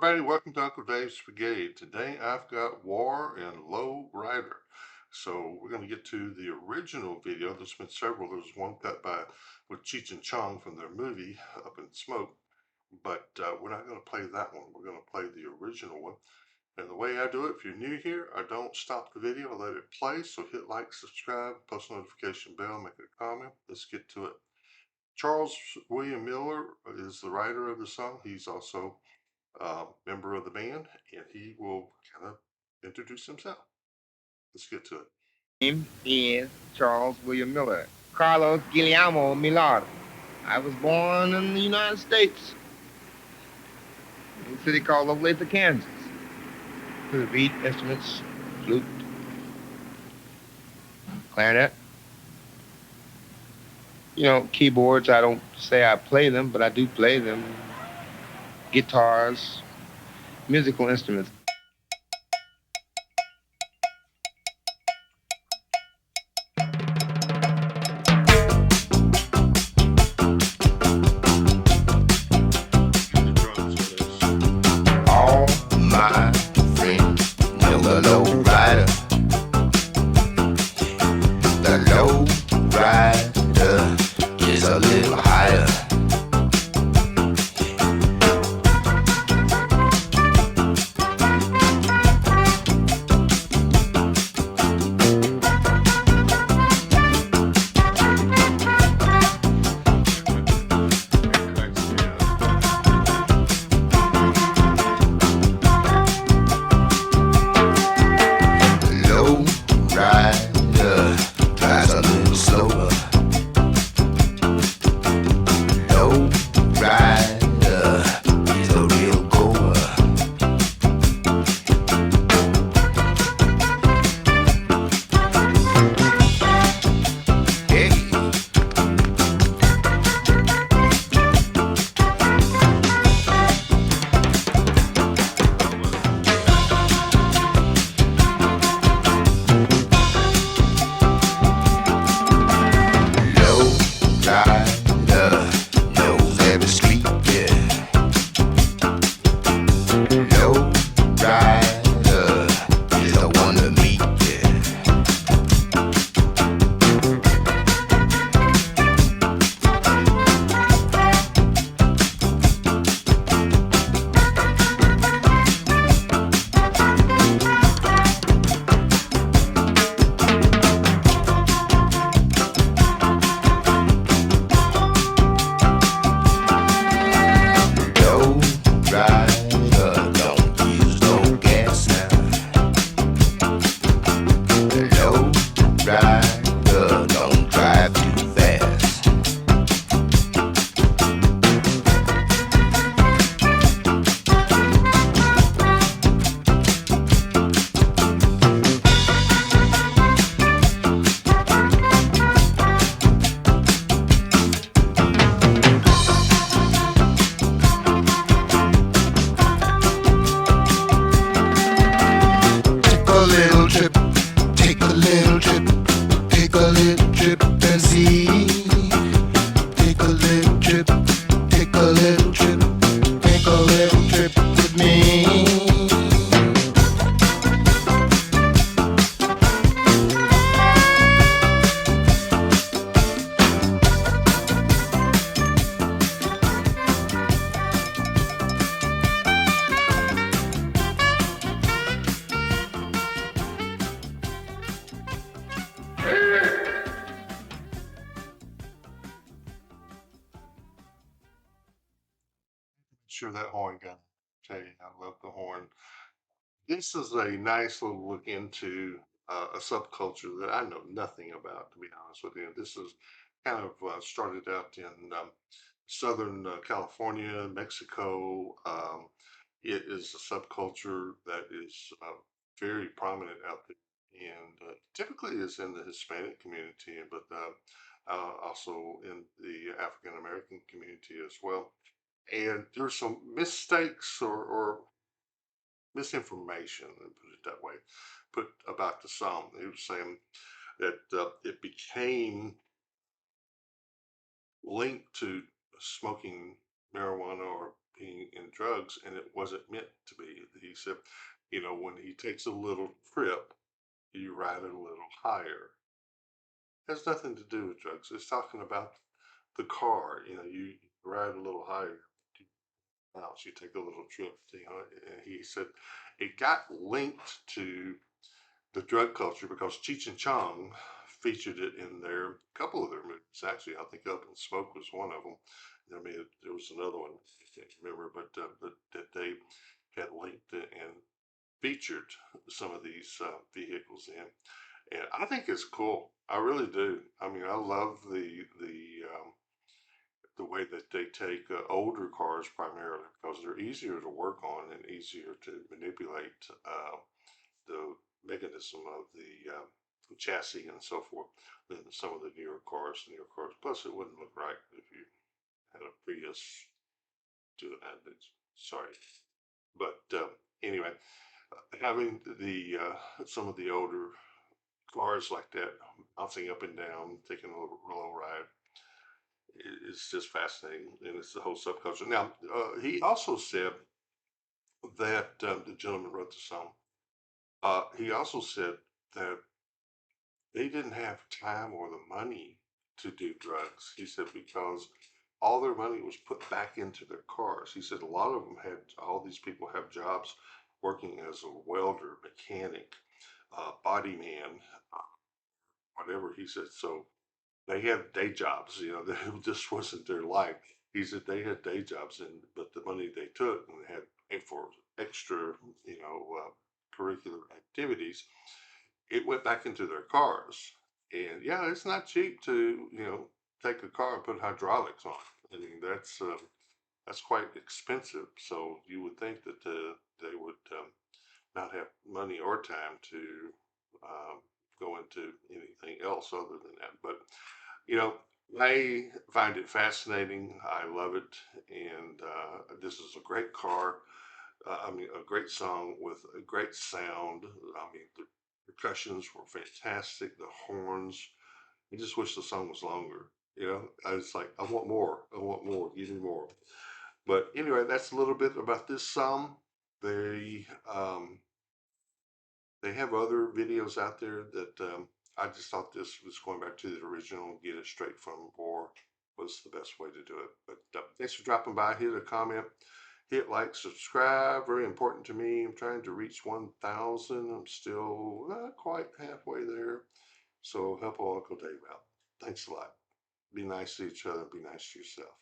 everybody, welcome to Uncle Dave's Spaghetti. Today I've got War and Low Rider. So we're going to get to the original video. There's been several. There was one cut by with Cheech and Chong from their movie Up in Smoke, but we're not going to play that one. We're going to play the original one. And the way I do it, if you're new here, I don't stop the video. I let it play. So hit like, subscribe, post notification bell, make a comment. Let's get to it. Charles William Miller is the writer of the song. He's also member of the band, and he will kind of introduce himself. Let's get to it. Name is Charles William Miller. Carlos Guillermo Millar. I was born in the United States, in a city called Olathe, Kansas. To read instruments, flute, clarinet. Keyboards, I don't say I play them, but I do play them. Guitars, musical instruments. All my friends know the low rider. The low rider is a little higher. Low rider drives a little slower. Low rider is a real goer. Hey. Low rider knows every street, yeah. Low rider is the one to meet, yeah. Low rider don't use no gas now. Low rider don't drive too fast. Take a little trip, take a little trip, take a little trip and see. Take a little trip, take a little trip, take a little trip with me. Sure, that horn gun. Tell you, I love the horn. This is a nice little look into a subculture that I know nothing about, to be honest with you. This is kind of started out in Southern California, Mexico. It is a subculture that is very prominent out there, and typically is in the Hispanic community, but also in the African American community as well. And there's some mistakes or misinformation, and put it that way, put about the song. He was saying that it became linked to smoking marijuana or being in drugs, and it wasn't meant to be. He said, when he takes a little trip, you ride it a little higher. It has nothing to do with drugs. It's talking about the car. You ride a little higher. Now, you take a little trip. And he said it got linked to the drug culture because Cheech and Chong featured it in a couple of their movies. Actually, I think Up in Smoke was one of them. There was another one I can't remember, but that they had linked it and featured some of these vehicles in, and I think it's cool. I really do. I mean, I love the way that they take older cars primarily because they're easier to work on and easier to manipulate the mechanism of the chassis and so forth than some of the newer cars. Plus, it wouldn't look right if you had a Prius to an sorry, but anyway, having the some of the older cars like that, bouncing up and down, taking a little ride, it's just fascinating, and it's the whole subculture. Now, he also said that the gentleman wrote the song. He also said that they didn't have time or the money to do drugs. He said because all their money was put back into their cars. He said a lot of them all these people have jobs working as a welder, mechanic, body man, whatever. He said so they had day jobs. This wasn't their life. He said they had day jobs, but the money they took and had paid for extra, curricular activities, it went back into their cars. And yeah, it's not cheap to take a car and put hydraulics on. I mean that's quite expensive. So you would think that they would not have money or time to um, go into anything else other than that. But you know, I find it fascinating. I love it, and this is a great car. I mean, a great song with a great sound. I mean, the percussions were fantastic. The horns. I just wish the song was longer. I was like, I want more. I want more. Give me more. But anyway, that's a little bit about this song. They um, they have other videos out there that I just thought this was going back to the original, get it straight from War was the best way to do it. But thanks for dropping by. Hit a comment, hit like, subscribe. Very important to me. I'm trying to reach 1,000. I'm still not quite halfway there. So help Uncle Dave out. Thanks a lot. Be nice to each other. Be nice to yourself.